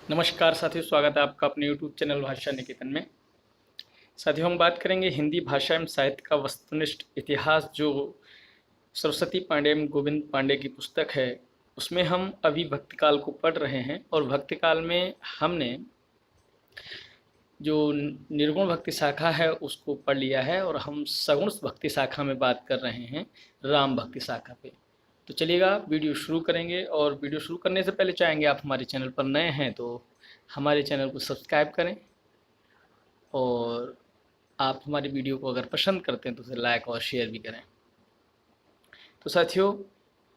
नमस्कार साथियों, स्वागत है आपका अपने YouTube चैनल भाषा निकेतन में। साथियों, हम बात करेंगे हिंदी भाषा एवं साहित्य का वस्तुनिष्ठ इतिहास, जो सरस्वती पांडे एवं गोविंद पांडे की पुस्तक है। उसमें हम अभी भक्तिकाल को पढ़ रहे हैं और भक्तिकाल में हमने जो निर्गुण भक्ति शाखा है उसको पढ़ लिया है और हम सगुण भक्ति शाखा में बात कर रहे हैं, राम भक्ति शाखा पे। तो चलिएगा वीडियो शुरू करेंगे। और वीडियो शुरू करने से पहले चाहेंगे आप हमारे चैनल पर नए हैं तो हमारे चैनल को सब्सक्राइब करें, और आप हमारी वीडियो को अगर पसंद करते हैं तो उसे लाइक और शेयर भी करें। तो साथियों,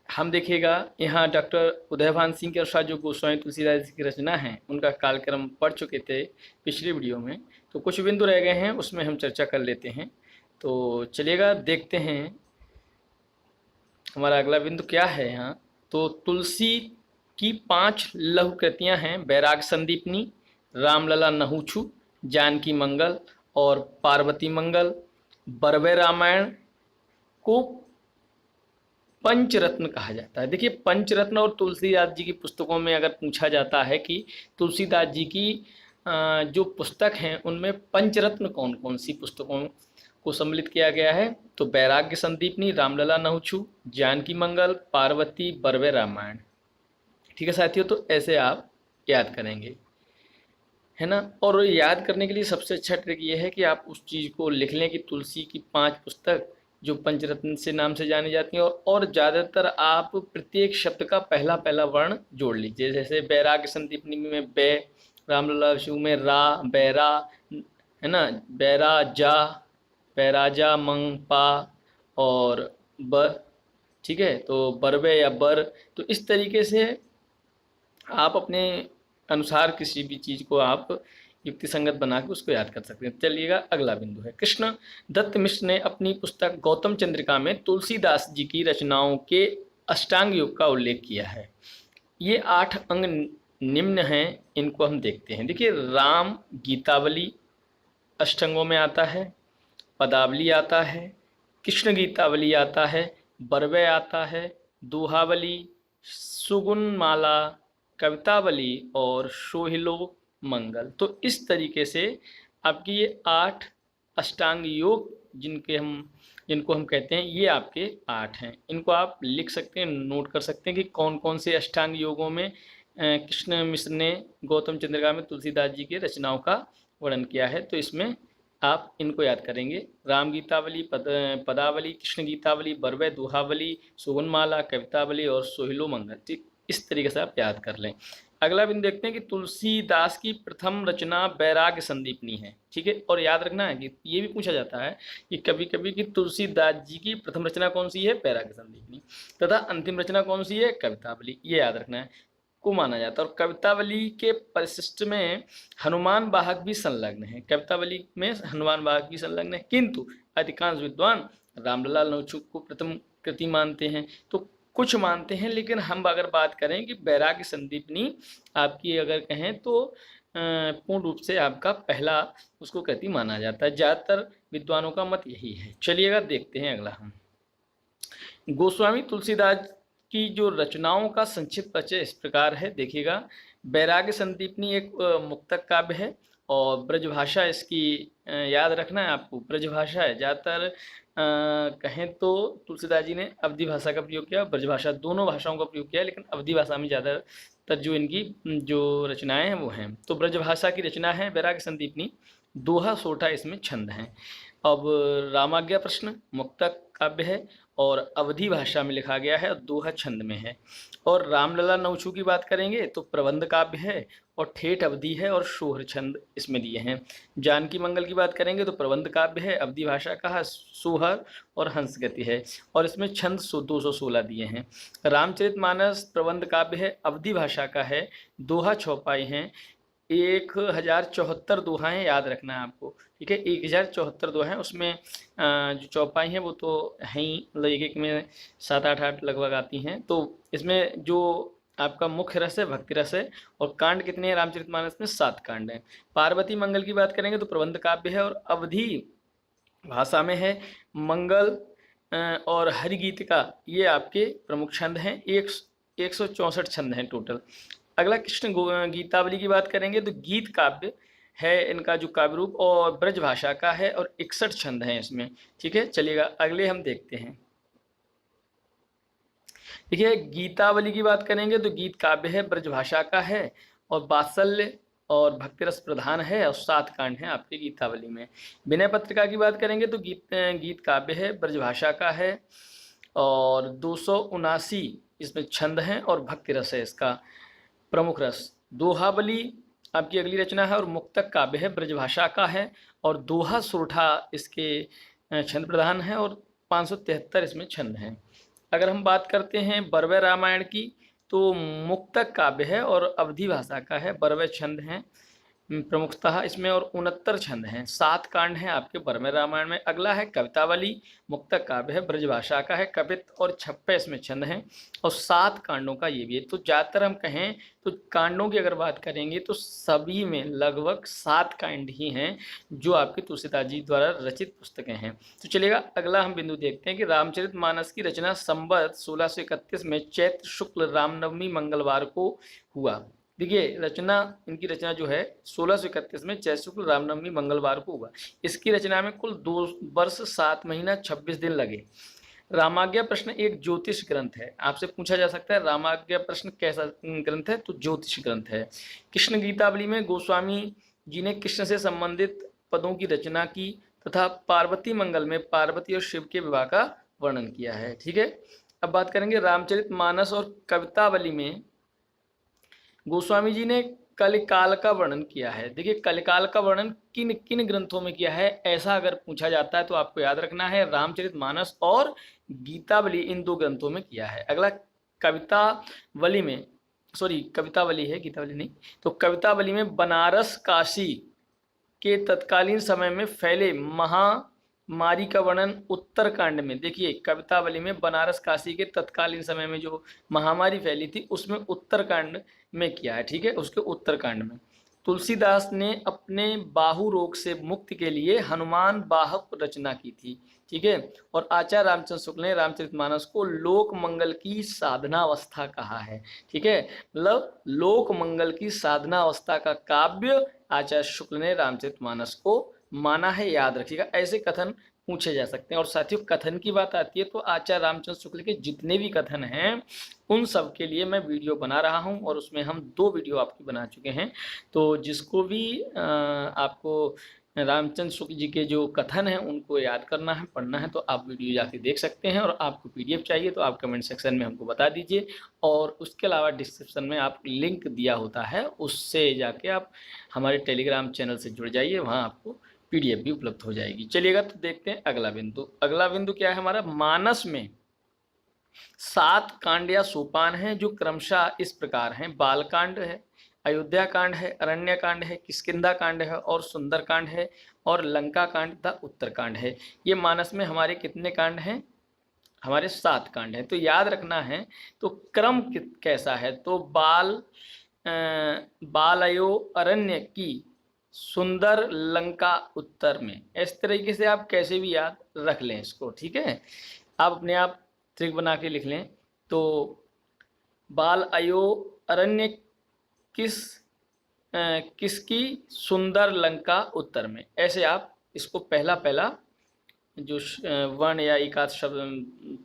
हम देखिएगा यहाँ डॉक्टर उदयभान सिंह के अनुसार जो गोस्वामी तुलसीदास जी की रचना है उनका कालक्रम पढ़ चुके थे पिछले वीडियो में, तो कुछ बिंदु रह गए हैं, उसमें हम चर्चा कर लेते हैं। तो चलिएगा देखते हैं हमारा अगला बिंदु क्या है यहाँ। तो तुलसी की 5 लघु कृतियाँ हैं: बैराग संदीपनी, रामलला नहुछु, जानकी मंगल और पार्वती मंगल। बरवे रामायण को पंचरत्न कहा जाता है। देखिए, पंचरत्न और तुलसीदास जी की पुस्तकों में अगर पूछा जाता है कि तुलसीदास जी की जो पुस्तक हैं उनमें पंचरत्न कौन कौन सी पुस्तकों को सम्मिलित किया गया है, तो बैराग्य संदीपनी, रामलला नहुछु, जानकी मंगल, पार्वती, बरवे रामायण। ठीक है साथियों, तो ऐसे आप याद करेंगे, है ना। और याद करने के लिए सबसे अच्छा ट्रिक ये है कि आप उस चीज़ को लिख लें कि तुलसी की 5 पुस्तक जो पंचरत्न से नाम से जानी जाती हैं, और ज़्यादातर आप प्रत्येक शब्द का पहला पहला वर्ण जोड़ लीजिए। जैसे बैराग्य संदीपनी में बै, रामलला शिव में रा, बैरा, है ना, बैरा जा, बैराजा, मंग, पा और ब। ठीक है, तो बरवे या बर। तो इस तरीके से आप अपने अनुसार किसी भी चीज़ को आप युक्ति संगत बना के उसको याद कर सकते हैं। चलिएगा, अगला बिंदु है, कृष्ण दत्त मिश्र ने अपनी पुस्तक गौतम चंद्रिका में तुलसीदास जी की रचनाओं के अष्टांग योग का उल्लेख किया है। ये 8 अंग निम्न हैं, इनको हम देखते हैं। देखिए, राम गीतावली अष्टंगों में आता है, पदावली आता है, कृष्ण गीतावली आता है, बरवे आता है, दोहावली, सुगुन माला, कवितावली और सोहिलो मंगल। तो इस तरीके से आपकी ये 8 अष्टांग योग जिनको हम कहते हैं, ये आपके 8 हैं। इनको आप लिख सकते हैं, नोट कर सकते हैं कि कौन कौन से अष्टांग योगों में कृष्ण मिश्र ने गौतम चंद्रिका में तुलसीदास जी की रचनाओं का वर्णन किया है। तो इसमें आप इनको याद करेंगे: राम गीतावली, पदावली, कृष्ण गीतावली, बरवे, दोहावली, सुगुनमाला, कवितावली और सोहिलो मंगल। ठीक, इस तरीके से आप याद कर लें। अगला बिंदु देखते हैं कि तुलसीदास की प्रथम रचना बैराग्य संदीपनी है। ठीक है, और याद रखना है कि ये भी पूछा जाता है कि कभी कभी कि तुलसीदास जी की प्रथम रचना कौन सी है, बैराग्य संदीपनी, तथा अंतिम रचना कौन सी है, कवितावली। ये याद रखना है, को माना जाता है। और कवितावली के परिशिष्ट में हनुमान वाहक भी संलग्न है। कवितावली में हनुमान वाहक भी संलग्न है, किंतु अधिकांश विद्वान रामलला नहुछु को प्रथम कृति मानते हैं। तो कुछ मानते हैं, लेकिन हम अगर बात करें कि बैराग्य संदीपनी आपकी अगर कहें तो पूर्ण रूप से आपका पहला उसको कृति माना जाता है। ज़्यादातर विद्वानों का मत यही है। चलिएगा देखते हैं अगला हम। गोस्वामी तुलसीदास की जो रचनाओं का संक्षिप्त परिचय इस प्रकार है, देखिएगा। बैराग्य संदीपनी एक मुक्तक काव्य है और ब्रजभाषा इसकी याद रखना है आपको, ब्रजभाषा है। ज़्यादातर कहें तो तुलसीदास जी ने अवधी भाषा का प्रयोग किया, ब्रजभाषा, दोनों भाषाओं का प्रयोग किया, लेकिन अवधी भाषा में ज़्यादातर जो इनकी जो रचनाएं हैं वो हैं। तो ब्रजभाषा की रचना है बैराग्य संदीपनी। दोहा सोठा इसमें छंद हैं। अब रामाज्ञा प्रश्न मुक्तक काव्य है और अवधी भाषा में लिखा गया है और दोहा छंद में है। और रामलला नहुछु की बात करेंगे तो प्रबंध काव्य है और ठेठ अवधि है और शोहर छंद इसमें दिए हैं। जानकी मंगल की बात करेंगे तो प्रबंध काव्य है, अवधी भाषा का है, सोहर और हंसगति है, और इसमें छंद 216 दिए हैं। रामचरितमानस प्रबंध काव्य है, अवधी भाषा का है, दोहा चौपाई हैं, 1074 दोहाएँ याद रखना है आपको। ठीक है, 1074 दोहाएँ, उसमें जो चौपाई हैं वो तो हैं ही, मतलब एक में 7-8 लगभग आती हैं। तो इसमें जो आपका मुख्य रस है भक्ति रस है। और कांड कितने हैं रामचरितमानस में? 7 कांड हैं। पार्वती मंगल की बात करेंगे तो प्रबंध काव्य है और अवधी भाषा में है। मंगल और हरिगीतिका ये आपके प्रमुख छंद हैं। 164 छंद हैं टोटल। अगला कृष्ण गीतावली की बात करेंगे तो गीत काव्य है इनका जो काव्य रूप, और ब्रज भाषा का है, और 61 छंद हैं इसमें। ठीक है, चलिएगा अगले हम देखते हैं। देखिए गीतावली की बात करेंगे तो गीत काव्य है, ब्रज भाषा का है, और वात्सल्य और भक्तिरस प्रधान है, और 7 कांड हैं आपके गीतावली में। विनय पत्रिका की बात करेंगे तो गीत काव्य है, ब्रज भाषा का है, और 279 इसमें छंद हैं, और भक्ति रस है इसका प्रमुख रस। दोहावली आपकी अगली रचना है, और मुक्तक काव्य है, ब्रजभाषा का है, और दोहा सुरठा इसके छंद प्रधान है, और 573 इसमें छंद हैं। अगर हम बात करते हैं बरवै रामायण की तो मुक्तक काव्य है और अवधी भाषा का है, बरवै छंद हैं प्रमुखतः इसमें, और 69 छंद हैं, 7 कांड हैं आपके बरवै रामायण में। अगला है कवितावली, मुक्तक काव्य है, ब्रजभाषा का है, कवित और 56 इसमें छंद हैं, और 7 कांडों का ये भी है। तो ज़्यादातर हम कहें तो कांडों की अगर बात करेंगे तो सभी में लगभग 7 कांड ही हैं जो आपके तुलसीदास जी द्वारा रचित पुस्तकें हैं। तो चलिएगा अगला हम बिंदु देखते हैं कि रामचरितमानस की रचना संवत 1631 में चैत्र शुक्ल रामनवमी मंगलवार को हुआ। देखिए इनकी रचना जो है 1631 में चैत्र शुक्ल रामनवमी मंगलवार को हुआ। इसकी रचना में कुल 2 वर्ष 7 महीना 26 दिन लगे। रामाज्ञा प्रश्न एक ज्योतिष ग्रंथ है, आपसे पूछा जा सकता है रामाज्ञा प्रश्न कैसा ग्रंथ है, तो ज्योतिष ग्रंथ है। कृष्ण गीतावली में गोस्वामी जी ने कृष्ण से संबंधित पदों की रचना की तथा पार्वती मंगल में पार्वती और शिव के विवाह का वर्णन किया है। ठीक है, अब बात करेंगे रामचरितमानस और कवितावली में गोस्वामी जी ने कलिकाल का वर्णन किया है। देखिए कलिकाल का वर्णन किन किन ग्रंथों में किया है, ऐसा अगर पूछा जाता है तो आपको याद रखना है रामचरितमानस और गीतावली इन 2 ग्रंथों में किया है। अगला कवितावली में, कवितावली है गीतावली नहीं, तो कवितावली में बनारस काशी के तत्कालीन समय में फैले महामारी का वर्णन उत्तरकांड में। देखिए कवितावली में बनारस काशी के तत्कालीन समय में जो महामारी फैली थी उसमें उत्तरकांड में किया है। ठीक है, उसके उत्तरकांड में तुलसीदास ने अपने बाहु रोग से मुक्ति के लिए हनुमान बाहक रचना की थी। ठीक है, और आचार्य रामचंद्र शुक्ल ने रामचरितमानस को लोक मंगल की साधना अवस्था कहा है। ठीक है, मतलब लोक मंगल की साधना अवस्था का काव्य आचार्य शुक्ल ने रामचरितमानस को माना है, याद रखिएगा। ऐसे कथन पूछे जा सकते हैं। और साथियों कथन की बात आती है तो आचार्य रामचंद्र शुक्ल के जितने भी कथन हैं उन सब के लिए मैं वीडियो बना रहा हूं, और उसमें हम 2 वीडियो आपकी बना चुके हैं। तो जिसको भी आपको रामचंद्र शुक्ल जी के जो कथन हैं उनको याद करना है, पढ़ना है, तो आप वीडियो जाके देख सकते हैं। और आपको PDF चाहिए तो आप कमेंट सेक्शन में हमको बता दीजिए, और उसके अलावा डिस्क्रिप्शन में आप लिंक दिया होता है उससे जाके आप हमारे टेलीग्राम चैनल से जुड़ जाइए, वहाँ आपको PDF भी उपलब्ध हो जाएगी। चलिएगा तो देखते हैं अगला बिंदु। अगला बिंदु क्या है हमारा, मानस में 7 कांड या सोपान हैं जो क्रमशः इस प्रकार हैं। बालकांड है, अयोध्या कांड है, अरण्य कांड है, किष्किंधा कांड है, और सुंदर कांड है, और लंका कांड तथा उत्तरकांड है। ये मानस में हमारे कितने कांड हैं, हमारे 7 कांड हैं। तो याद रखना है तो क्रम कैसा है, तो बालयो अरण्य की, सुंदर लंका उत्तर में, इस तरीके से आप कैसे भी याद रख लें इसको। ठीक है, आप अपने आप ट्रिक बना के लिख लें। तो बाल अयो अरण्य किसकी, सुंदर लंका उत्तर में, ऐसे आप इसको पहला जो वर्ण या एकाध शब्द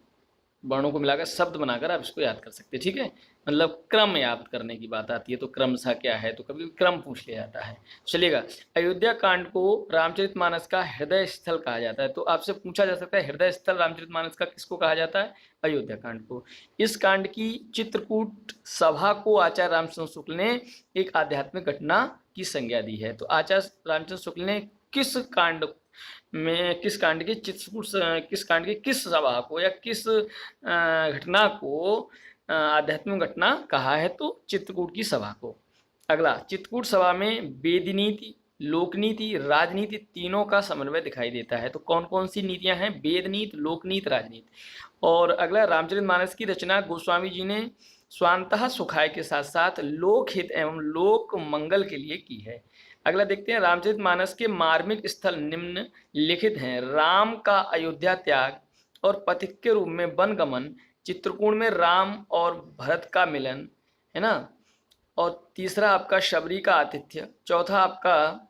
वर्णों को मिलाकर शब्द बनाकर आप इसको याद कर सकते हैं। ठीक है, मतलब क्रम याद करने की बात आती है तो क्रम सा क्या है, तो कभी क्रम पूछ लिया जाता है। चलिएगा, अयोध्या कांड को रामचरितमानस का हृदय स्थल कहा जाता है। तो आपसे पूछा जा सकता है हृदय स्थल रामचरितमानस का किसको कहा जाता है, अयोध्या कांड को। इस कांड की चित्रकूट सभा को आचार्य रामचंद्र शुक्ल ने एक आध्यात्मिक घटना की संज्ञा दी है। तो आचार्य रामचंद्र शुक्ल ने किस कांड की किस कांड की किस सभा को या किस घटना को आध्यात्मिक घटना कहा है, तो चित्रकूट की सभा को। अगला, चित्रकूट सभा में वेद नीति, लोकनीति, राजनीति तीनों का समन्वय दिखाई देता है। तो कौन कौन सी नीतियां हैं, वेद नीति, लोकनीति, राजनीति। और अगला, रामचरितमानस की रचना गोस्वामी जी ने स्वांतः सुखाय के साथ साथ लोकहित एवं लोक मंगल के लिए की है। अगला देखते हैं, रामचरितमानस के मार्मिक स्थल निम्न लिखित हैं। राम का अयोध्या त्याग और पथिक के रूप में वनगमन, चित्रकूट में राम और भरत का मिलन, है ना, और तीसरा आपका शबरी का आतिथ्य, चौथा आपका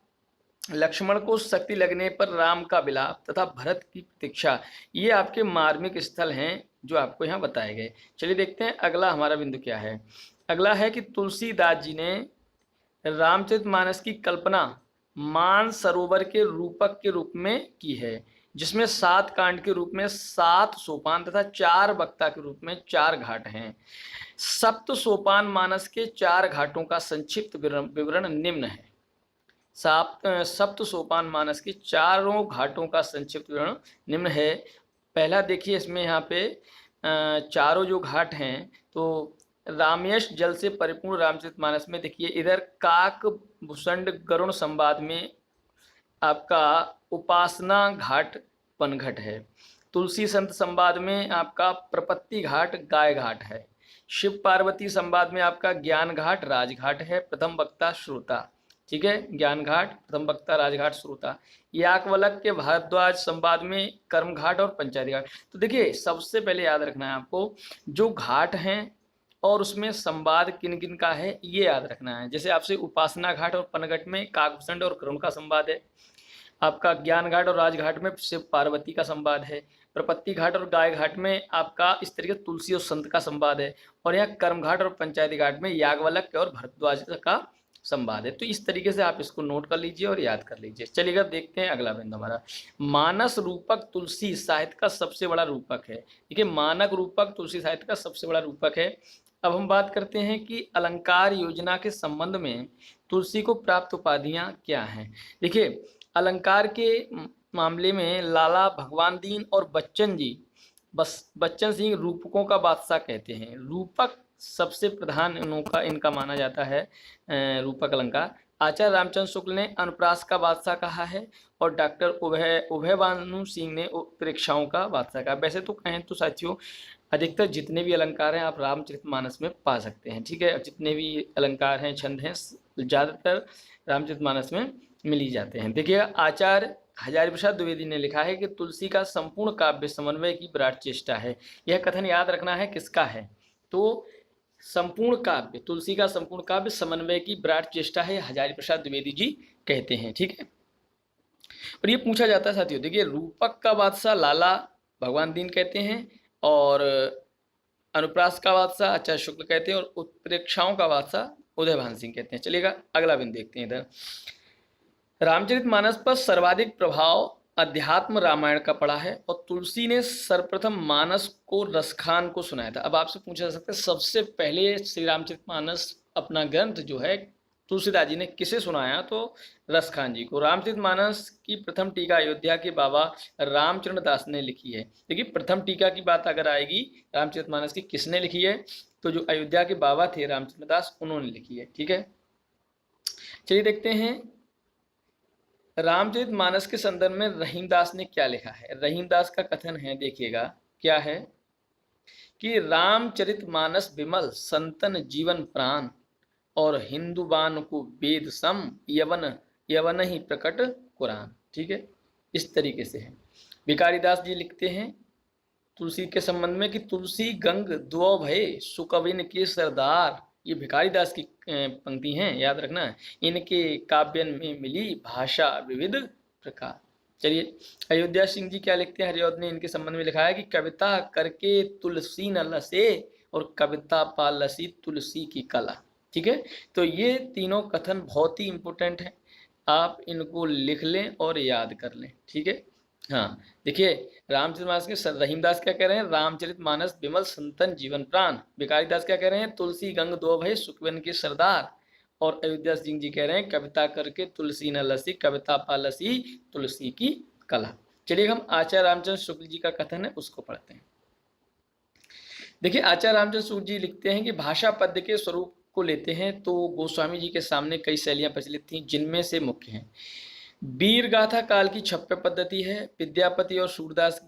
लक्ष्मण को शक्ति लगने पर राम का विलाप तथा भरत की प्रतीक्षा। ये आपके मार्मिक स्थल हैं जो आपको यहाँ बताए गए। चलिए देखते हैं अगला हमारा बिंदु क्या है। अगला है कि तुलसीदास जी ने रामचरितमानस की कल्पना मानसरोवर के रूपक के रूप में की है, जिसमें 7 कांड के रूप में 7 सोपान तथा 4 वक्ता के रूप में 4 घाट हैं। सप्त सोपान मानस के 4 घाटों का संक्षिप्त विवरण निम्न है। सप्त सोपान मानस के 4 घाटों का संक्षिप्त विवरण निम्न है। पहला देखिए, इसमें यहाँ पे 4 जो घाट हैं, तो रामयश जल से परिपूर्ण रामचरितमानस में देखिए, इधर काक भूषण गरुण संवाद में आपका उपासना घाट पनघट है। तुलसी संत संवाद में आपका प्रपत्ति घाट गाय घाट है। शिव पार्वती संवाद में आपका ज्ञान घाट राजघाट है। प्रथम वक्ता श्रोता, ठीक है, ज्ञान घाट, प्रथम वक्ता, राजघाट, श्रोता। याज्ञवल्क्य के भारद्वाज संवाद में कर्म घाट और पंचायती घाट। तो देखिए, सबसे पहले याद रखना है आपको जो घाट हैं और उसमें संवाद किन किन का है ये याद रखना है। जैसे आपसे उपासना घाट और पनघट में काकभूषण और करुण का संवाद है। आपका ज्ञान घाट और राजघाट में शिव पार्वती का संवाद है। प्रपत्ति घाट और गाय घाट में आपका इस तरीके तुलसी और संत का संवाद है। और यहाँ कर्म घाट और पंचायती घाट में याज्ञवल्क्य और भारद्वाज का संवाद है। तो इस तरीके से आप इसको नोट कर लीजिए और याद कर लीजिए। चलिएगा देखते हैं अगला बिंदु हमारा। मानस रूपक तुलसी साहित्य का सबसे बड़ा रूपक है। देखिए, मानक रूपक तुलसी साहित्य का सबसे बड़ा रूपक है। अब हम बात करते हैं कि अलंकार योजना के संबंध में तुलसी को प्राप्त उपाधियां क्या हैं। देखिए, अलंकार के मामले में लाला भगवान दीन और बच्चन सिंह रूपकों का बादशाह कहते हैं। रूपक सबसे प्रधान इनका माना जाता है रूपक अलंकार। आचार्य रामचंद्र शुक्ल ने अनुप्रास का बादशाह कहा है और डॉक्टर उभय भानु सिंह ने उत्प्रेक्षाओं का बादशाह कहा। वैसे तो कहें तो साथियों, अधिकतर जितने भी अलंकार हैं आप रामचरितमानस में पा सकते हैं, ठीक है। जितने भी अलंकार हैं, छंद हैं, ज़्यादातर रामचरितमानस में मिल ही जाते हैं। देखिए, आचार्य हजारी प्रसाद द्विवेदी ने लिखा है कि तुलसी का संपूर्ण काव्य समन्वय की विराट चेष्टा है। यह कथन याद रखना है किसका है, तो संपूर्ण काव्य, तुलसी का संपूर्ण काव्य समन्वय की विराट चेष्टा है, हजारी प्रसाद द्विवेदी जी कहते हैं, ठीक है। और ये पूछा जाता है साथियों, देखिए, रूपक का बादशाह लाला भगवान दीन कहते हैं और अनुप्रास का बादशाह आचार्य शुक्ल कहते हैं और उत्प्रेक्षाओं का बादशाह उदय भान सिंह कहते हैं। चलिएगा अगला बिंदु देखते हैं। इधर रामचरितमानस पर सर्वाधिक प्रभाव अध्यात्म रामायण का पड़ा है और तुलसी ने सर्वप्रथम मानस को रसखान को सुनाया था। अब आपसे पूछा जा सकता है सबसे पहले श्री रामचरितमानस अपना ग्रंथ जो है तुलसीदास जी ने किसे सुनाया, तो रसखान जी को। रामचरितमानस की प्रथम टीका अयोध्या के बाबा रामचरण दास ने लिखी है। देखिए, प्रथम टीका की बात अगर आएगी रामचरितमानस की किसने लिखी है, तो जो अयोध्या के बाबा थे रामचंद्र दास, उन्होंने लिखी है, ठीक है। चलिए देखते हैं रामचरितमानस के संदर्भ में रहीमदास ने क्या लिखा है। रहीमदास का कथन है, देखिएगा क्या है कि रामचरितमानस विमल संतन जीवन प्राण और हिंदुबान को वेद सम यवन ही प्रकट कुरान, ठीक है। इस तरीके से है। भिखारीदास जी लिखते हैं तुलसी के संबंध में कि तुलसी गंग द्वौ भय सुकविन के सरदार। ये भिखारीदास की पंक्ति हैं, याद रखना। इनके काव्यन में मिली भाषा विविध प्रकार। चलिए, अयोध्या सिंह जी क्या लिखते हैं, हरिऔध ने इनके संबंध में लिखा है कि कविता करके तुलसी न लसे और कविता पालसी तुलसी की कला, ठीक है। तो ये तीनों कथन बहुत ही इंपॉर्टेंट हैं, आप इनको लिख लें और याद कर लें, ठीक है। हाँ, देखिए, रामचरितमानस के रहीमदास क्या कह रहे हैं, रामचरितमानस विमल संतन जीवन प्राण। भिखारीदास क्या कह रहे हैं, तुलसी गंग दो भय सुकवन के सरदार। और अयोध्या सिंह जी कह रहे हैं कविता करके तुलसी न लसी कविता पालसी तुलसी की कला। चलिए हम आचार्य रामचंद्र शुक्ल जी का कथन है उसको पढ़ते हैं। देखिए, आचार्य रामचंद्र शुक्ल जी लिखते हैं कि भाषा पद्य के स्वरूप को लेते हैं तो गोस्वामी जी के सामने कई शैलियां प्रचलित थीं, जिनमें से मुख्य हैं वीर गाथा काल की छप्य पद्धति है, विद्यापति और सूरदास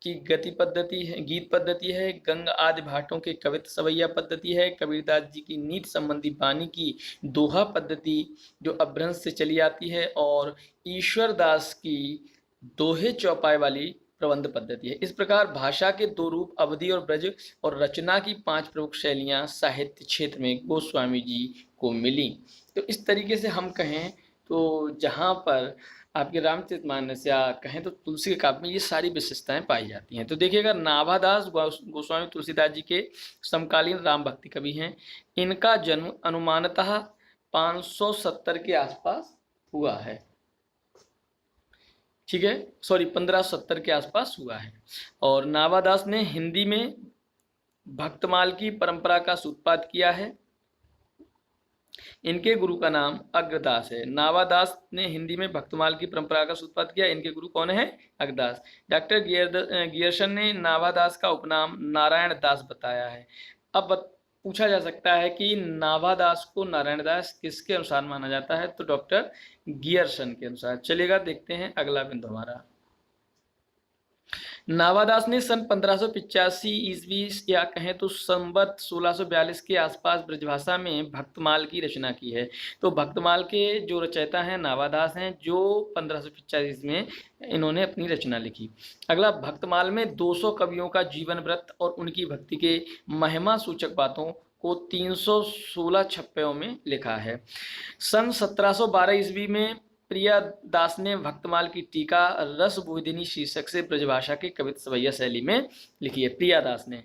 की गति पद्धति है, गीत पद्धति है, गंग आदि भाटों के कवित सवैया पद्धति है, कबीरदास जी की नीति संबंधी वाणी की दोहा पद्धति जो अपभ्रंश से चली आती है, और ईश्वर दास की दोहे चौपाई वाली प्रबंध पद्धति है। इस प्रकार भाषा के दो रूप अवधि और ब्रज और रचना की 5 प्रमुख शैलियां साहित्य क्षेत्र में गोस्वामी जी को मिली। तो इस तरीके से हम कहें तो जहाँ पर आपके रामचरितमानस या कहें तो तुलसी के काव्य में ये सारी विशेषताएं पाई जाती हैं। तो देखिएगा, नाभादास गोस्वामी तुलसीदास जी के समकालीन राम भक्ति कवि हैं। इनका जन्म अनुमानतः 570 के आसपास हुआ है, ठीक है, सॉरी 1570 के आसपास हुआ है। और नाभादास ने हिंदी में भक्तमाल की परंपरा का सूत्रपात किया है। इनके गुरु का नाम अग्रदास है। नाभादास ने हिंदी में भक्तमाल की परंपरा का सूत्रपात किया। इनके गुरु कौन है? अग्रदास। डॉक्टर गियर्सन ने नाभादास का उपनाम नारायण दास बताया है। अब पूछा जा सकता है कि नाभादास को नारायण दास किसके अनुसार माना जाता है? तो डॉक्टर गियर्सन के अनुसार। चलेगा, देखते हैं अगला बिंदु हमारा। नाभादास ने सन 1585 ईस्वी या कहें तो संवत 1642 के आसपास ब्रजभाषा में भक्तमाल की रचना की है। तो भक्तमाल के जो रचयिता हैं नाभादास हैं, जो 1585 में इन्होंने अपनी रचना लिखी। अगला, भक्तमाल में 200 कवियों का जीवन वृत्त और उनकी भक्ति के महिमा सूचक बातों को 316 छप्पयों में लिखा है। सन 1712 ईस्वी में प्रियादास ने भक्तमाल की टीका रसबोधिनी शीर्षक से ब्रजभाषा के कवित्व सवैया शैली में लिखी है, प्रियादास ने।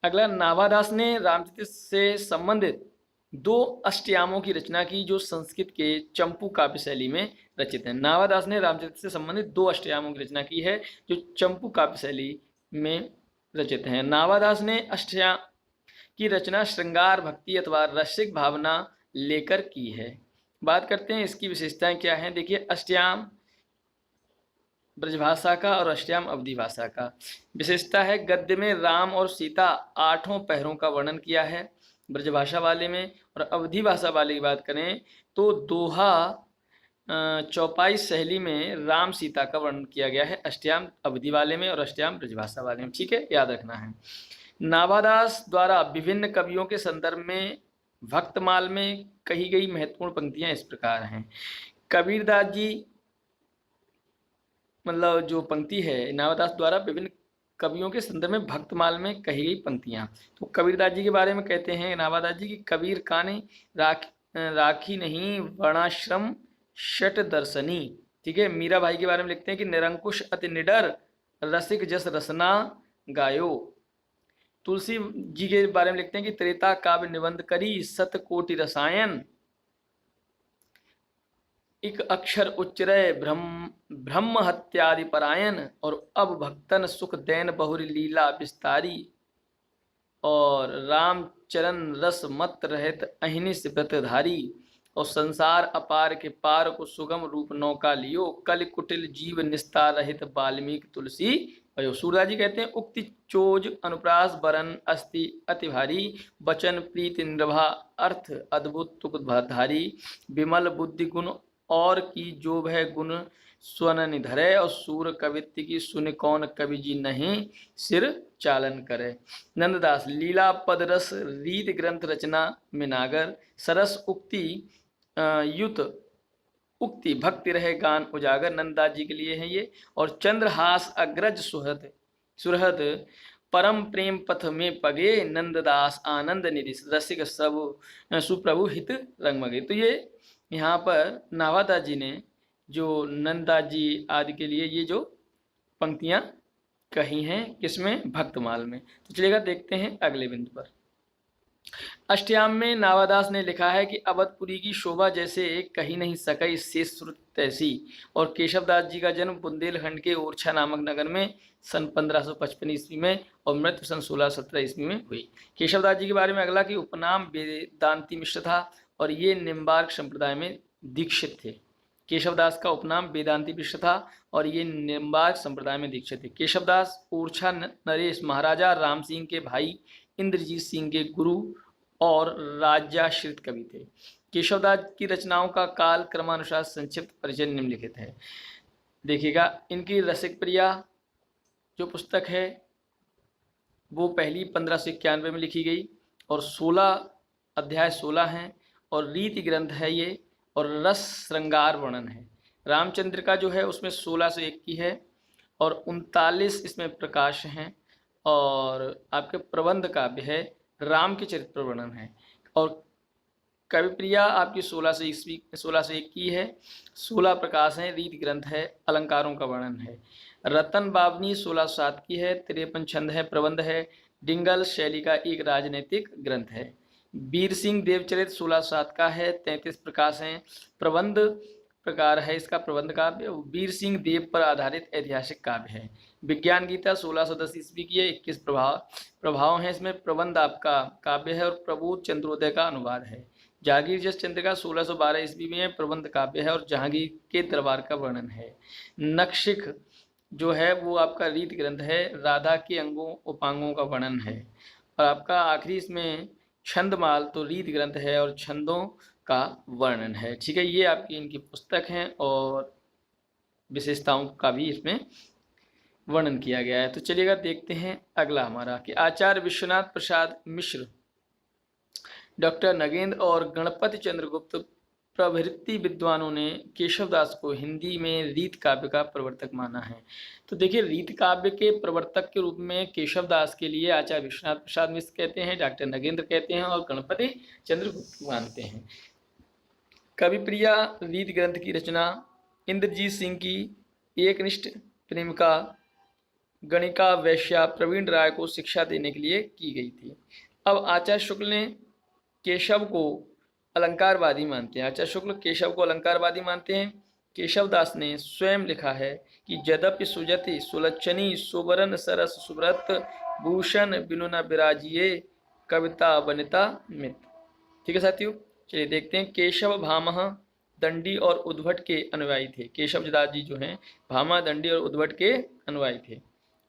अगला, नाभादास ने रामचरित से संबंधित 2 अष्टयामों की रचना की जो संस्कृत के चंपू काव्य शैली में रचित हैं। नाभादास ने रामचरित से संबंधित 2 अष्टयामों की रचना की है जो चंपू काव्य शैली में रचित हैं। नाभादास ने अष्टयाम की रचना श्रृंगार भक्ति अथवा रसिक भावना लेकर की है। बात करते हैं इसकी विशेषताएं क्या हैं। देखिए, अष्टयाम ब्रजभाषा का और अष्टयाम अवधि भाषा का। विशेषता है, गद्य में राम और सीता 8 पहरों का वर्णन किया है ब्रजभाषा वाले में, और अवधि भाषा वाले की बात करें तो दोहा चौपाई शैली में राम सीता का वर्णन किया गया है, अष्टयाम अवधि वाले में और अष्टयाम ब्रजभाषा वाले में। ठीक है, याद रखना है। नाभादास द्वारा विभिन्न कवियों के संदर्भ में भक्तमाल में कही गई महत्वपूर्ण पंक्तियां इस प्रकार हैं। कबीरदास जी, मतलब जो पंक्ति है नाभादास द्वारा विभिन्न कवियों के संदर्भ में भक्तमाल में कही गई पंक्तियां। तो कबीरदास जी के बारे में कहते हैं नाभादास जी की, कबीर काने राखी नहीं वर्णाश्रम शट दर्शनी। ठीक है। मीरा भाई के बारे में लिखते हैं कि निरंकुश अति निडर रसिक जस रसना गायो। तुलसी जी के बारे में लिखते हैं कि त्रेता काव्य निबंध करी सत कोटि रसायन, एक अक्षर उच्चरय ब्रह्म हत्यादि परायण, और अब भक्तन सुख दैन बहुरी लीला विस्तारी, और राम चरण रस मत रहत अहिनिस व्रतधारी, और संसार अपार के पार को सुगम रूप नौका लियो, कल कुटिल जीव निस्तार रहित वाल्मीकि तुलसी भयो। सूरदास जी कहते हैं उक्ति चोज अनुप्रास बरन अस्ति अति भारी, वचन प्रीति निर्भा अर्थ अद्भुत तुक धारी, विमल बुद्धि गुण और की जो भय गुण स्वन निधरे, और सूर कवित्ति की सुन कौन कवि जी नहीं सिर चालन करे। नंददास लीला पद रस रीत ग्रंथ रचना में नागर, सरस उक्ति युत उक्ति भक्ति रहे गान उजागर। नंददास जी के लिए है ये। और चंद्रहास अग्रज सुहृद परम प्रेम पथ में पगे, नंददास आनंद निधि रसिक सब सुप्रभु हित रंगमगे। तो ये यहाँ पर नाभादास जी ने जो नंददास जी आदि के लिए ये जो पंक्तियां कही हैं, किसमें? भक्तमाल में। तो चलिएगा देखते हैं अगले बिंदु पर। अष्टयाम में नाभादास ने लिखा है कि अवधपुरी की शोभा जैसे कही नहीं सकी शेष श्रुत तैसी, और केशवदास जी का जन्म बुंदेलखंड के ओरछा नामक नगर में सन 1555 ईस्वी में और मृत्यु सन 1617 ईस्वी में हुई। केशवदास जी के बारे में अगला कि उपनाम वेदांती मिश्र था और ये निम्बार्क संप्रदाय में दीक्षित थे। केशवदास का उपनाम वेदांती मिश्र था और ये निम्बार्क संप्रदाय में दीक्षित थे। केशवदास ओरछा नरेश महाराजा राम सिंह के भाई इंद्रजीत सिंह के गुरु और राज्याश्रित कवि थे। केशवदास की रचनाओं का काल क्रमानुसार संक्षिप्त परिचय निम्नलिखित है। देखिएगा, इनकी रसिक प्रिया जो पुस्तक है वो पहली 1591 में लिखी गई और 16 अध्याय 16 हैं और रीति ग्रंथ है ये, और रस श्रृंगार वर्णन है। रामचंद्र का जो है उसमें 1601 की है और 39 इसमें प्रकाश हैं, और आपके प्रबंध काव्य है राम के चरित्र वर्णन है। और कविप्रिया आपकी 1601 की है। 16 प्रकाश हैं, रीति ग्रंथ है, अलंकारों का वर्णन है। रतन बावनी 1607 की है, 53 छंद है, प्रबंध है, डिंगल शैली का एक राजनीतिक ग्रंथ है। वीर सिंह देवचरित 1607 का है, 33 प्रकाश हैं, प्रबंध प्रकार है इसका प्रबंध काव्य। वीर सिंह देव पर आधारित ऐतिहासिक काव्य है। विज्ञान गीता 1610 ईस्वी की है, 21 प्रभाव हैं इसमें। प्रबंध आपका काव्य है और प्रबोध चंद्रोदय का अनुवाद है। जहांगीर जस चंद्रिका 1612 ईस्वी में प्रबंध काव्य है और जहांगीर के दरबार का वर्णन है। नक्शिख जो है वो आपका रीति ग्रंथ है, राधा के अंगों उपांगों का वर्णन है। और आपका आखिरी इसमें छंदमाल तो रीति ग्रंथ है और छंदों का वर्णन है। ठीक है, ये आपकी इनकी पुस्तक हैं और विशेषताओं का भी इसमें वर्णन किया गया है। तो चलिएगा देखते हैं अगला हमारा कि आचार्य विश्वनाथ प्रसाद मिश्र, डॉक्टर नगेंद्र और गणपति चंद्रगुप्त प्रभृति विद्वानों ने केशवदास को हिंदी में रीत काव्य का प्रवर्तक माना है। तो देखिए, रीत काव्य के प्रवर्तक के रूप में केशवदास के लिए आचार्य विश्वनाथ प्रसाद मिश्र कहते हैं, डॉक्टर नगेंद्र कहते हैं और गणपति चंद्रगुप्त मानते हैं। कविप्रिया रीत ग्रंथ की रचना इंद्रजीत सिंह की एकनिष्ठ प्रेमिका गणिका वैश्या प्रवीण राय को शिक्षा देने के लिए की गई थी। अब आचार्य शुक्ल ने केशव को अलंकारवादी मानते हैं। आचार्य शुक्ल केशव को अलंकारवादी मानते हैं। केशवदास ने स्वयं लिखा है कि यद्यपि सुजति सुलक्षणी सुवर्ण सरस सुव्रत भूषण बिनु न विराजिये कविता वनिता मित। ठीक है साथियों, चलिए देखते हैं। केशव भामह दंडी और उद्भट के अनुयायी थे। केशवदास जी जो हैं भामा दंडी और उद्भट के अनुयायी थे।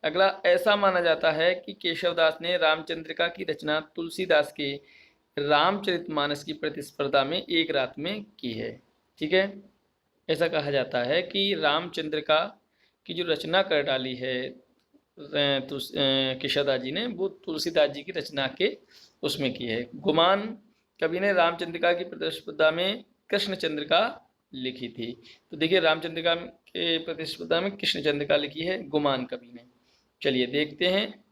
अगला, ऐसा माना जाता है कि केशवदास ने रामचंद्रिका की रचना तुलसीदास के रामचरितमानस की प्रतिस्पर्धा में एक रात में की है। ठीक है, ऐसा कहा जाता है कि रामचंद्रिका की जो रचना कर डाली है केशवदास जी ने, वो तुलसीदास जी की रचना के उसमें की है। गुमान कवि ने रामचंद्रिका की प्रतिस्पर्धा में कृष्णचंद्रिका लिखी थी। तो देखिए, रामचंद्रिका के प्रतिस्पर्धा में कृष्णचंद्रिका लिखी है गुमान कवि ने। चलिए देखते हैं।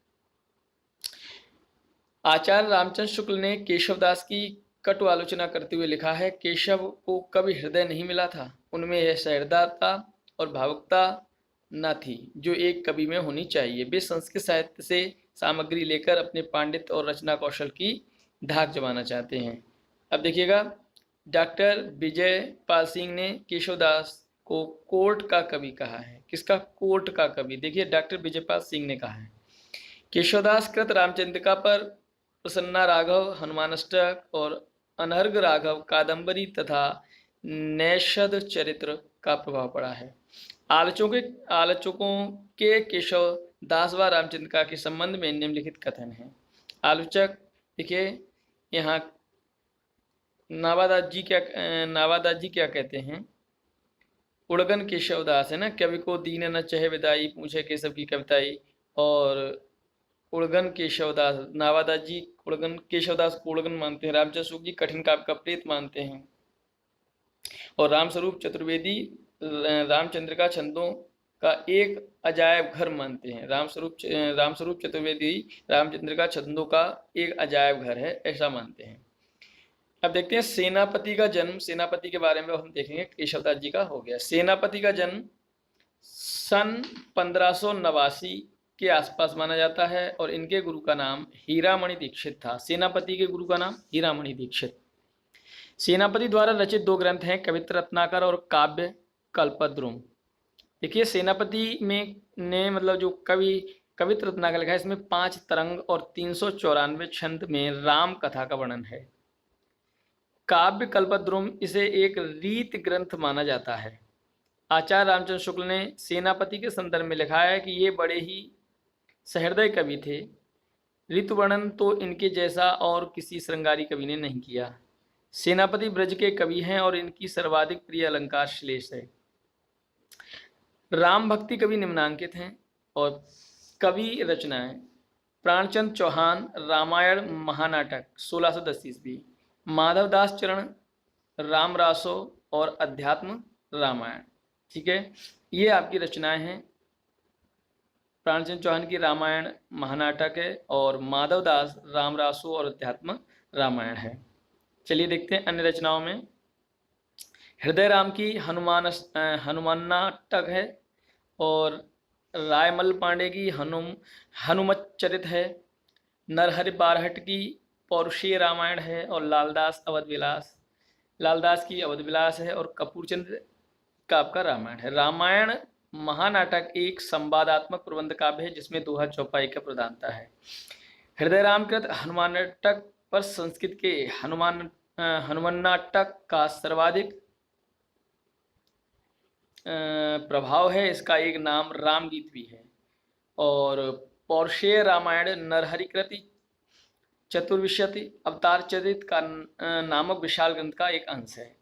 आचार्य रामचंद्र शुक्ल ने केशवदास की कटु आलोचना करते हुए लिखा है, केशव को कभी हृदय नहीं मिला था, उनमें यह सहृदयता और भावुकता न थी जो एक कवि में होनी चाहिए। वे संस्कृत साहित्य से सामग्री लेकर अपने पांडित्य और रचना कौशल की धाक जमाना चाहते हैं। अब देखिएगा, डॉक्टर विजय पाल सिंह ने केशवदास को कोर्ट का कवि कहा है। किसका? कोर्ट का कवि। देखिए, डॉक्टर विजय पाल सिंह ने कहा है, केशवदास कृत रामचंद्रिका पर प्रसन्ना राघव हनुमानष्टक और अनर्घ राघव कादंबरी तथा नैषद चरित्र का प्रभाव पड़ा है। आलोचकों के केशव दास व रामचंद्रिका के संबंध में निम्नलिखित कथन है। आलोचक देखिए, यहाँ नावादास जी क्या कहते हैं, उड़गन केशवदास है ना, कवि को दीन न चहे विदाई पूछे केशव की कविताई। और उड़गन केशवदास, नावादास जी उड़गन केशवदास को उड़गन मानते हैं। रामचंद्र शुक्ल जी कठिन काव्य का प्रेत मानते हैं। और रामस्वरूप चतुर्वेदी रामचंद्रिका छंदों का एक अजायब घर मानते हैं। रामस्वरूप चतुर्वेदी रामचंद्रिका छंदों का एक अजायब घर है, ऐसा मानते हैं। अब देखते हैं सेनापति का जन्म। सेनापति के बारे में हम देखेंगे, केशवदास जी का हो गया। सेनापति का जन्म सन 1589 के आसपास माना जाता है और इनके गुरु का नाम हीरामणि दीक्षित था। सेनापति के गुरु का नाम हीरामणि दीक्षित। सेनापति द्वारा रचित दो ग्रंथ हैं, कवित्र रत्नाकर और काव्य कल्पद्रुम। देखिए, सेनापति में ने मतलब जो कवित्र रत्नाकर लिखा है, इसमें 5 तरंग और 394 छंद में राम कथा का वर्णन है। काव्य कल्पद्रुम इसे एक रीत ग्रंथ माना जाता है। आचार्य रामचंद्र शुक्ल ने सेनापति के संदर्भ में लिखा है कि ये बड़े ही सहृदय कवि थे। ऋतु वर्णन तो इनके जैसा और किसी श्रृंगारी कवि ने नहीं किया। सेनापति ब्रज के कवि हैं और इनकी सर्वाधिक प्रिय अलंकार श्लेष है। राम भक्ति कवि निम्नांकित हैं और कवि रचनाएं प्राणचंद चौहान रामायण महानाटक 1610 ईस्वी, माधवदास चरण रामरासो और अध्यात्म रामायण। ठीक है, ये आपकी रचनाएं हैं। प्राणचंद चौहान की रामायण महानाटक है और माधवदास रामरासो और अध्यात्म रामायण है। चलिए देखते हैं अन्य रचनाओं में। हृदय राम की हनुमानाटक है, और रायमल पांडे की हनुमत चरित है। नरहरि बारहट की पौरुषीय रामायण है, और लालदास की अवध विलास है, और कपूरचंद का आपका रामायण है। रामायण महानाटक एक संवादात्मक प्रबंध काव्य है जिसमें दोहा चौपाई का प्रधानता है। हृदय रामकृत हनुमानाटक पर संस्कृत के हनुमानाटक का सर्वाधिक प्रभाव है। इसका एक नाम रामगीत भी है। और पौरुषेय रामायण नरहरिकृति चतुर्विशति अवतार चरित का नामक विशाल ग्रंथ का एक अंश है।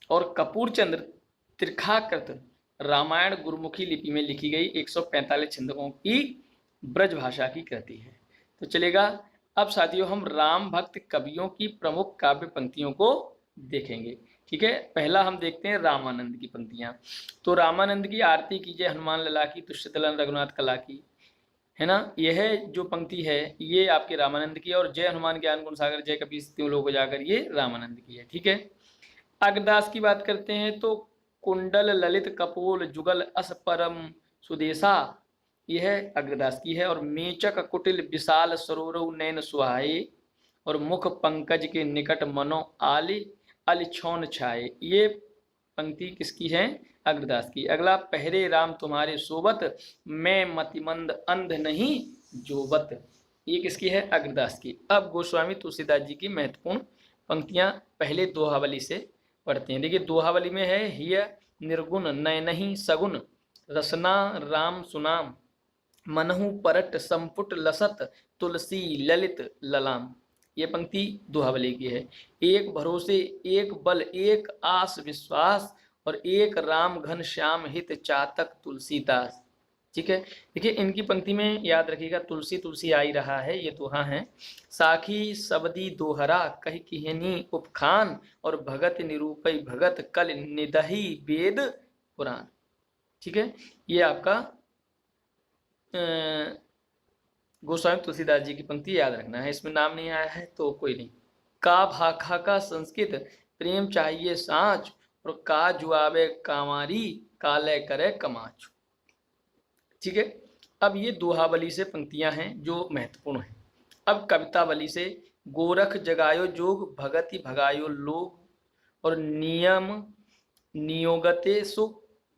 और कपूरचंद्र त्रिखाकृत रामायण गुरुमुखी लिपि में लिखी गई 145 छंदकों की ब्रज भाषा की कृति है। तो चलेगा, अब साथियों हम राम भक्त कवियों की प्रमुख काव्य पंक्तियों को देखेंगे। ठीक है, पहला हम देखते हैं रामानंद की पंक्तियां। तो रामानंद की आरती कीजिए हनुमान लला की, तुष्ट दलन रघुनाथ कला की, है ना। यह जो पंक्ति है ये आपके रामानंद की है। और जय हनुमान ज्ञान गुण सागर जय कपीस त्यों लोग जाकर, ये रामानंद की है। ठीक है, अग्रदास की बात करते हैं तो कुंडल ललित कपोल जुगल अस परम सुदेशा, यह अग्रदास की है। और मेचक कुटिल विशाल सरोरव नैन सुहाए, और मुख पंकज के निकट मनो आली अलिछौन छाए, ये पंक्ति किसकी है? अग्रदास की। अगला, पहरे राम तुम्हारे सोबत मैं मतिमंद अंध नहीं जोबत, ये किसकी है? अग्रदास की। अब गोस्वामी तुलसीदास जी की महत्वपूर्ण पंक्तियां पहले दोहावली से पढ़ते हैं। देखिए दोहावली में है, हिय निर्गुण नय नहीं सगुन रसना राम सुनाम, मनहु परट संपुट लसत तुलसी ललित ललाम, ये पंक्ति दोहावली की है। एक भरोसे एक बल एक आस विश्वास, और एक राम घन श्याम हित चातक तुलसीदास। ठीक है, देखिए इनकी पंक्ति में याद रखिएगा, तुलसी तुलसी आई रहा है, ये दोहा है। साखी सबदी दोहरा कही किहनी उपखान, और भगत निरूपई भगत कल निदही वेद पुराण। ठीक है, ये आपका गोस्वामी तुलसीदास जी की पंक्ति याद रखना है। इसमें नाम नहीं आया है तो कोई नहीं। का भाखा का संस्कृत प्रेम चाहिए साँच, और का जुआबे कामारी काले करे कमाच। ठीक है, अब ये दोहावली से पंक्तियां हैं जो महत्वपूर्ण हैं। अब कवितावली से, गोरख जगायो जोग भगति भगायो लोग, और नियम नियोगते सो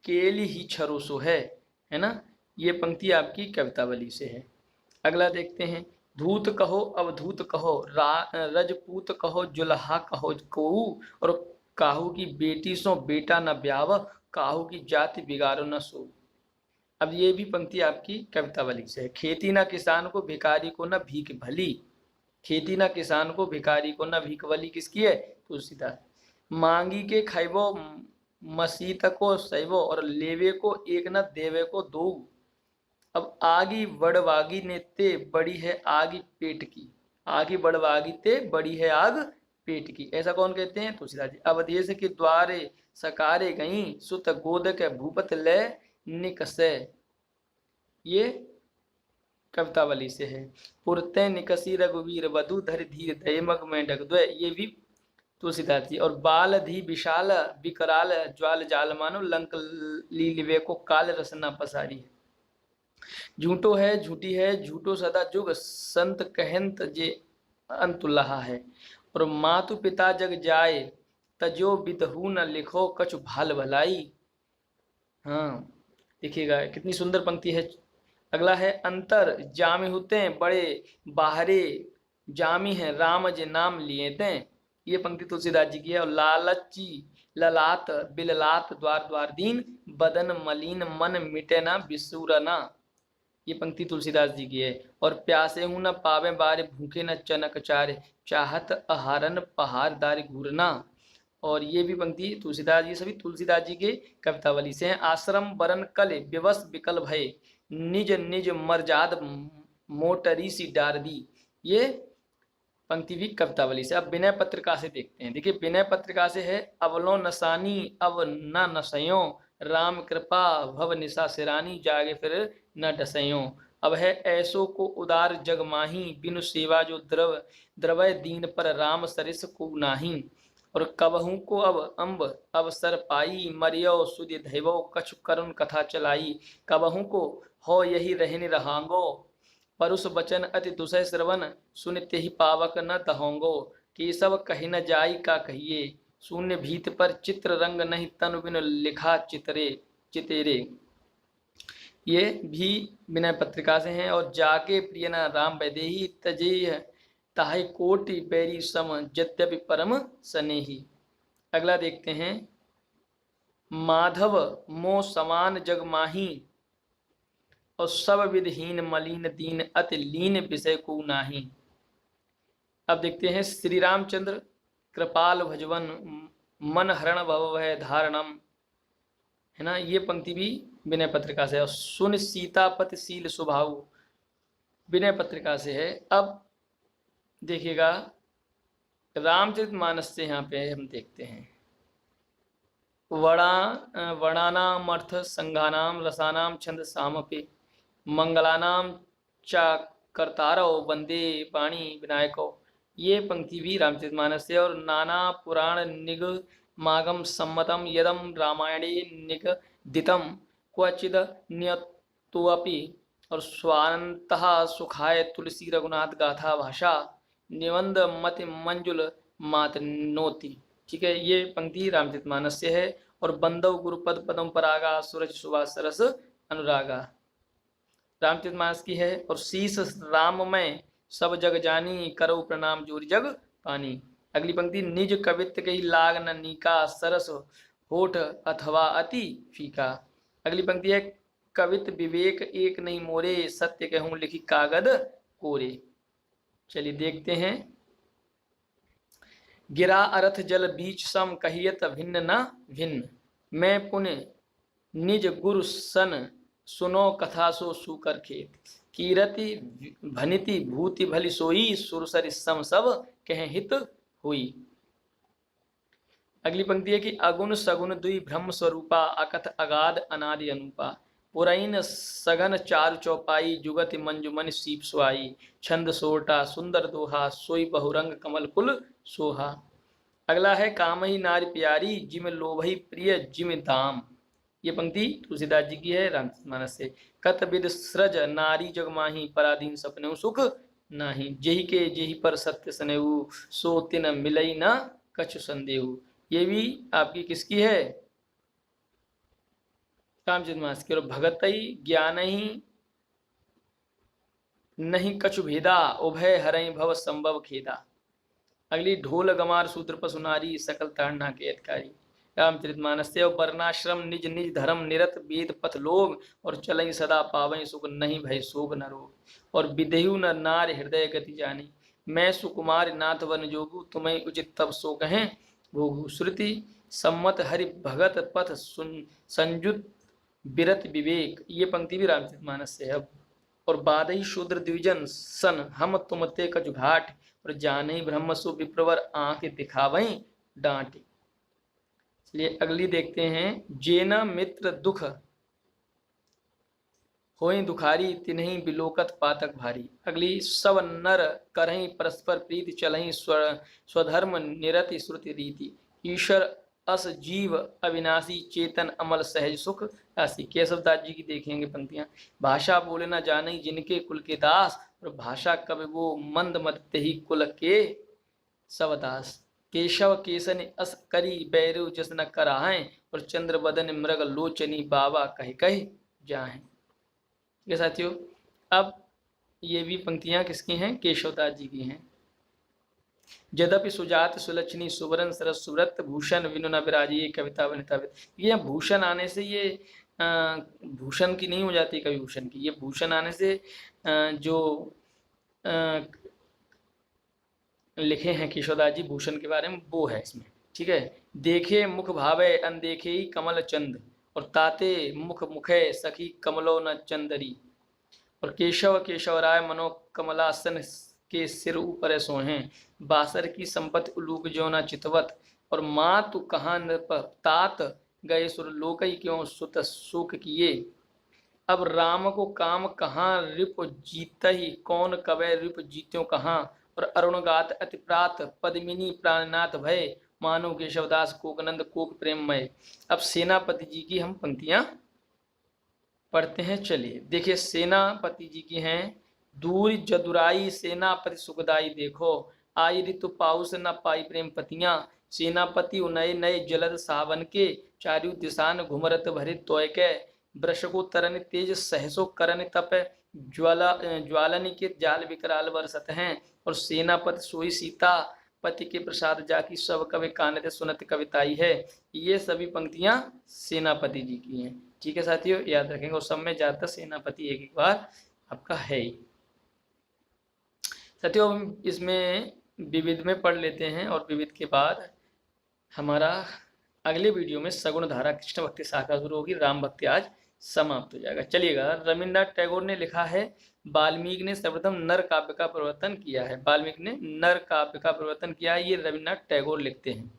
केली ही छरो सो है ना। ये पंक्ति आपकी कवितावली से है। अगला देखते हैं, धूत कहो अवधूत कहो रजपूत कहो जुल्हा कहो कोऊ, और काहू की बेटी सो बेटा न ब्याव, काहू की जाति बिगाड़ो न सो। अब ये भी पंक्ति आपकी कवितावली से है। खेती ना किसान को भिखारी को न भीख भली, खेती ना किसान को भिखारी को न भीख भली किसकी है? तुलसीदास। मांगी के खैबो मसीत को सैबो, और लेवे को एक न देवे को दो। अब आगी बड़वागी ने ते बड़ी है आगी पेट की, आगी बड़वागी ते बड़ी है आग पेट की, ऐसा कौन कहते हैं? तुलसीदास जी। अवधेश के द्वारे सकारे गई सुत गोद के भूपत ले निकसे, ये कवितावली से है। पुरते निकसी रघुवीर वधु धर धीर दयमग में ढकद्वय, ये भी तुलसीदास जी। और बाल धी विशाल विकराल ज्वाल जाल मानो लंक लीलिवे को काल रसना पसारी है। झूठो है झूठी है झूठो सदा जुग संत कहंत जे अंतुल्लाह है, और मातु पिता जग जाए तजो बिदहू न लिखो कछु भाल भलाई। हाँ देखिएगा कितनी सुंदर पंक्ति है। अगला है, अंतर जामे होते बड़े बाहरे जामी है राम जे नाम लिए थे, ये पंक्ति तुलसीदास जी की है। और लालची ललात बिललात द्वार द्वार दीन बदन मलिन मन मिटे ना बिसुरना, ये पंक्ति तुलसीदास जी की है। और प्यासे हूं न पावे बारे भूखे न चनक चारे चाहत आहारन पहाड़ दार घूरना, और ये भी पंक्ति तुलसीदास जी, सभी तुलसीदास जी के कवितावली से हैं। आश्रम बरन कल विवश विकल भय निज निज मर्जाद मोटरी सी डार दी, ये पंक्ति भी कवितावली से। अब विनय पत्रिका से देखते हैं। देखिए विनय पत्रिका से है, अवलो नसानी अव न नसयो राम कृपा भव निशा सिरानी जागे फिर न डसयो, अब है ऐसो को उदार जग माही, बिनु सेवा जो द्रवय दीन पर राम सरिस को नाही। और कबहू को अब अम्ब अवसर पाई, मरियो सुधि धैवो कछु करुण कथा चलाई। कबहू को हो यही रहने रहांगो, परुष वचन अति दुसह श्रवण, सुन तेहि पावक न तहोंगो। केशव कही न जाई का कहिए, शून्य भीत पर चित्र रंग नहीं, तनु बिनु लिखा चितेरे। ये भी विनय पत्रिका से हैं। और जाके प्रिय न राम वैदेही, तजेह ताहि कोटि बैरी सम, यद्यपि परम सनेही। अगला देखते हैं, माधव मो समान जग माही, और सब विधहीन मलिन दीन, अति लीन विषय को नाही। अब देखते हैं, श्री रामचंद्र कृपाल भजवन, मन हरण भव भय धारणम, है ना। ये पंक्ति भी विनय पत्रिका से है। और सुन सीतापति शील स्वभाव, विनय पत्रिका से है। अब देखिएगा, रामचरितमानस से यहाँ पे हम देखते हैं, वर्णानाम अर्थ संघानाम रसानाम छंद सामपे, मंगलानाम चा कर्तारो वंदे वाणी विनायको। ये पंक्ति भी रामचरितमानस से। और नाना पुराण निगमागम सम्मतम यदम रामायणे निगदितम क्वचिद नियतोऽपि, और स्वानंतः सुखाय तुलसी रघुनाथ गाथा भाषा, निबंध मति मंजुल मातनोति। ठीक है, ये पंक्ति रामचरितमानस से है। और बंदव गुरुपद पदम परागा, सूरज सुबह सरस अनुरागा, रामचरितमानस की है। और शीस राम में सब जग जानी, करो प्रणाम जोर जग पानी। अगली पंक्ति, निज कवित्व कही लाग न नीका, सरस होठ अथवा अति फीका। अगली पंक्ति है, कवित विवेक एक नहीं मोरे, सत्य कहूं लिखी कागद कोरे। चलिए देखते हैं, गिरा अरथ जल बीच सम, कहियत भिन्न न भिन्न, मैं पुण्य निज गुरु सन, सुनो कथा सो सुकर खेत, कीरति भनिति भूति भली सोई, सुरसरि सम सब कह हित हुई। अगली पंक्ति है कि अगुण सगुण दुई ब्रह्म स्वरूपा, अकथ अगाध अनादि अनुपा, पुरैन सघन चारु चौपाई, जुगति मंजुमन सीप सुआई, छंद सोटा सुंदर दोहा, सोई बहुरंग कमल कुल सोहा। अगला है, कामही नारी प्यारी, जिम लोभई प्रिय जिम दाम। ये पंक्ति तुलसीदास जी की है, रामचरितमानस से। कत विद सृज नारी जगमाही, पराधीन सपने सुख नाही, जेहि के जेहि पर सत्य सनेहु, सो तिन मिलई न कछु संदेहु। ये भी आपकी किसकी है, रामचरितमानस की। और भगतई ज्ञान ही नहीं कछु भेदा, उभय हरई भव संभव खेदा। अगली, ढोल गमार सूत्र पसुनारी, सकल ताड़ना के अधिकारी, रामचरितमानस से। और वर्णाश्रम निज निज धर्म निरत, वेद पथ लोग, और चलई सदा पावई सुख, नहीं भय शोक न रोग। और विदेहु न नार हृदय गति जानी, मैं सुकुमार नाथ वन जोगु, तुम्हें उचित तब सो कहें भोगु। श्रुति सम्मत हरि भगत पथ संयुत बिरत विवेक। ये पंक्ति भी रामचरितमानस से है। और बादई शूद्र द्विजन सन, हम तुम ते कछु घाट, और जाने ब्रह्म सु विप्रवर, आंख दिखावई डांट। चलिए अगली देखते हैं, जेना मित्र दुख होई दुखारी, तिन्हि बिलोकत पातक भारी। अगली, सब नर करहि परस्पर प्रीति, चलहि स्वधर्म निरति श्रुति रीति, ईश्वर अस जीव अविनाशी, चेतन अमल सहज सुख राशि। केशवदास जी की देखेंगे पंक्तियां, भाषा बोले न जाने जिनके कुल के दास, और भाषा कवि वो मंद मत ही कुल के सवदास। केशव केसन अस करी, बैरु जस न कराहें, और चंद्र बदन मृग लोचनी, बाबा कह कह जाहें। ठीक है साथियों, अब ये भी पंक्तियां किसकी हैं, केशवदास जी की हैं। यद्यपि सुजात सुलक्षणी, सुवरन सरस सुव्रत, भूषण विनु न विराजी, कविता वनिता। ये भूषण आने से, ये भूषण की नहीं हो जाती कवि भूषण की, ये भूषण आने से जो लिखे हैं केशवदास जी भूषण के बारे में, वो है इसमें। ठीक है, देखे मुख भावे अनदेखे ही कमल चंद, और ताते मुख मुखे सखी कमलो न चंदरी। और केशव केशवराय मनो कमलासन के सिर ऊपर सोहें, बासर की संपत्ति उलूक जो न चितवत, और माँ तू कहाँ नृप तात गए सुर लोकई क्यों सुत सुख किए। अब राम को काम कहाँ रिप जीतहि, कौन कवै रिप जीत्यो कहाँ। और अरुण गात अति प्रात, पद्मिनी प्राणनाथ भय, मानो केशवदास कोकनंद कोक प्रेममय। अब सेनापति जी की हम पंक्तियां पढ़ते हैं, चलिए देखिए। सेनापति जी की हैं। दूर जदुराई सेनापति सुखदाई देखो, आई ऋतु पाउस न पाई प्रेम पतियां। सेनापति नए नए जलद सावन के, चारु दिशान घुमरत भरे तोय के। वृष को तरन तेज सहसो करन तप, ज्वालन के जाल विकराल बरसत हैं। और सेनापति सोई सीता, पति के प्रसाद जाकी सब कवि कानत सुनत कविताई है। ये सभी पंक्तियां सेनापति जी की हैं। ठीक है साथियों, याद रखेंगे। और सब में ज्यादातर सेनापति एक एक बार आपका है ही। साथियों हम इसमें विविध में पढ़ लेते हैं, और विविध के बाद हमारा अगले वीडियो में सगुण धारा कृष्ण भक्ति शाखा शुरू होगी। राम भक्ति आज समाप्त हो जाएगा। चलिएगा, रविन्द्रनाथ टैगोर ने लिखा है, वाल्मीकि ने सर्वप्रथम नर काव्य का प्रवर्तन किया है। वाल्मीकि ने नर काव्य का प्रवर्तन किया है, ये रविन्द्रनाथ टैगोर लिखते हैं।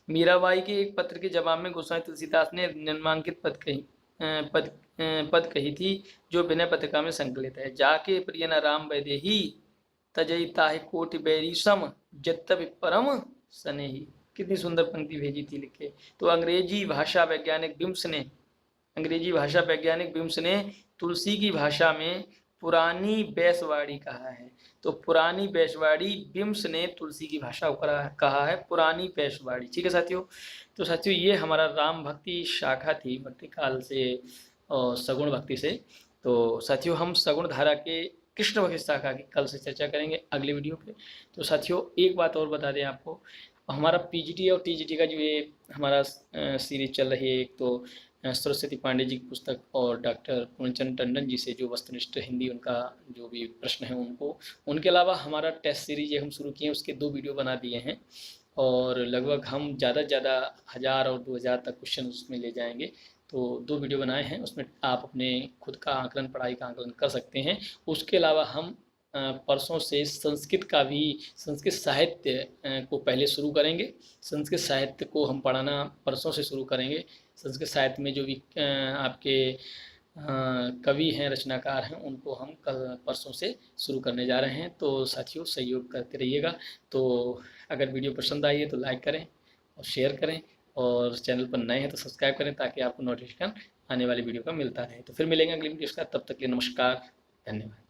मीराबाई के एक पत्र के जवाब में गोस्वामी तुलसीदास ने निम्नांकित पद कही थी, जो विनय पत्रिका में संकलित है। जाके प्रिय न राम वैदेही, तजई ताहि कोटि बैरीसम, जत्तवि परम स्नेही। कितनी सुंदर पंक्ति भेजी थी लिखे। तो अंग्रेजी भाषा वैज्ञानिक बिम्स ने तुलसी की भाषा में पुरानी बैसवाड़ी कहा है। तो पुरानी बैसवाड़ी, बिम्स ने तुलसी की भाषा कहा है पुरानी बैसवाड़ी। ठीक है साथियों। तो साथियों ये हमारा राम भक्ति शाखा थी, भक्ति काल से और सगुण भक्ति से। तो साथियों हम सगुण धारा के कृष्ण भक्ति शाखा की कल से चर्चा करेंगे अगले वीडियो पे। तो साथियों एक बात और बता दें आपको, हमारा पीजीटी और टीजीटी का जो ये हमारा सीरीज चल रही है, एक तो सरस्वती पांडे जी की पुस्तक और डॉक्टर पूर्णचंद टंडन जी से जो वस्तुनिष्ठ हिंदी उनका जो भी प्रश्न है उनको, उनके अलावा हमारा टेस्ट सीरीज हम शुरू किए हैं, उसके 2 वीडियो बना दिए हैं। और लगभग हम ज़्यादा से ज़्यादा 1000 और 2000 तक क्वेश्चन उसमें ले जाएंगे। तो 2 वीडियो बनाए हैं, उसमें आप अपने खुद का आकलन, पढ़ाई का आकलन कर सकते हैं। उसके अलावा हम परसों से संस्कृत साहित्य को पहले शुरू करेंगे। संस्कृत साहित्य को हम पढ़ाना परसों से शुरू करेंगे। संस्कृत साहित्य में जो भी आपके कवि हैं, रचनाकार हैं, उनको हम कल परसों से शुरू करने जा रहे हैं। तो साथियों सहयोग करते रहिएगा। तो अगर वीडियो पसंद आई है तो लाइक करें और शेयर करें, और चैनल पर नए हैं तो सब्सक्राइब करें, ताकि आपको नोटिफिकेशन आने वाली वीडियो का मिलता रहे। तो फिर मिलेंगे अगली वीडियो के साथ, तब तक के लिए नमस्कार, धन्यवाद।